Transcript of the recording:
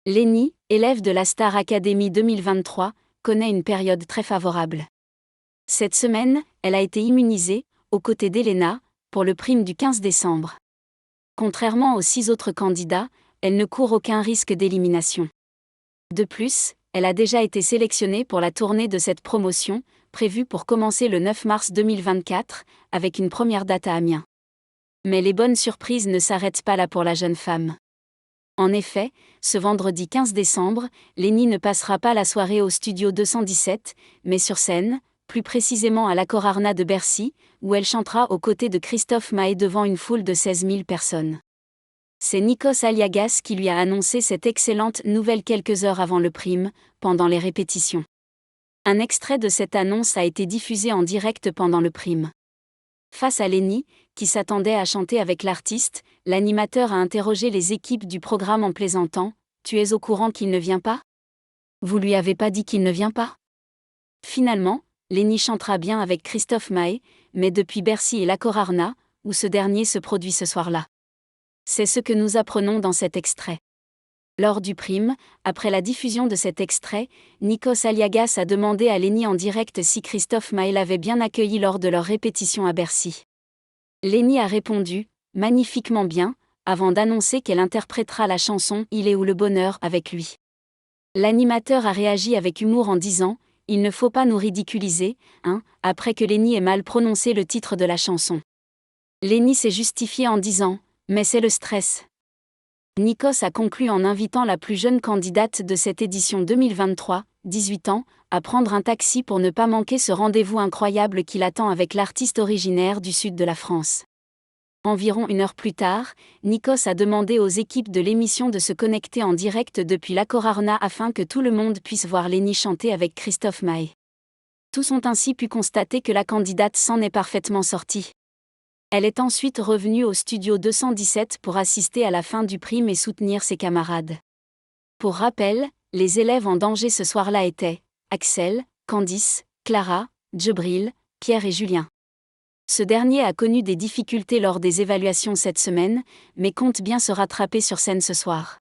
Lénie, élève de la Star Academy 2023, connaît une période très favorable. Cette semaine, elle a été immunisée, aux côtés d'Elena, pour le prime du 15 décembre. Contrairement aux 6 autres candidats, elle ne court aucun risque d'élimination. De plus, elle a déjà été sélectionnée pour la tournée de cette promotion, prévue pour commencer le 9 mars 2024, avec une première date à Amiens. Mais les bonnes surprises ne s'arrêtent pas là pour la jeune femme. En effet, ce vendredi 15 décembre, Lénie ne passera pas la soirée au studio 217, mais sur scène, plus précisément à l'Accor Arena de Bercy, où elle chantera aux côtés de Christophe Maé devant une foule de 16 000 personnes. C'est Nikos Aliagas qui lui a annoncé cette excellente nouvelle quelques heures avant le prime, pendant les répétitions. Un extrait de cette annonce a été diffusé en direct pendant le prime. Face à Lénie, qui s'attendait à chanter avec l'artiste, l'animateur a interrogé les équipes du programme en plaisantant : « Tu es au courant qu'il ne vient pas ? Vous lui avez pas dit qu'il ne vient pas ? » Finalement, Lénie chantera bien avec Christophe Maé, mais depuis Bercy et l'Accor Arena, où ce dernier se produit ce soir-là. C'est ce que nous apprenons dans cet extrait. Lors du prime, après la diffusion de cet extrait, Nikos Aliagas a demandé à Lénie en direct si Christophe Maé l'avait bien accueilli lors de leur répétition à Bercy. Lénie a répondu « magnifiquement bien », avant d'annoncer qu'elle interprétera la chanson « Il est où le bonheur » avec lui. L'animateur a réagi avec humour en disant « Il ne faut pas nous ridiculiser, hein », après que Lénie ait mal prononcé le titre de la chanson. Lénie s'est justifiée en disant « Mais c'est le stress ». Nikos a conclu en invitant la plus jeune candidate de cette édition 2023, 18 ans, à prendre un taxi pour ne pas manquer ce rendez-vous incroyable qui l'attend avec l'artiste originaire du sud de la France. Environ une heure plus tard, Nikos a demandé aux équipes de l'émission de se connecter en direct depuis l'Accor Arena afin que tout le monde puisse voir Lénie chanter avec Christophe Maé. Tous ont ainsi pu constater que la candidate s'en est parfaitement sortie. Elle est ensuite revenue au studio 217 pour assister à la fin du prime et soutenir ses camarades. Pour rappel, les élèves en danger ce soir-là étaient Axel, Candice, Clara, Djibril, Pierre et Julien. Ce dernier a connu des difficultés lors des évaluations cette semaine, mais compte bien se rattraper sur scène ce soir.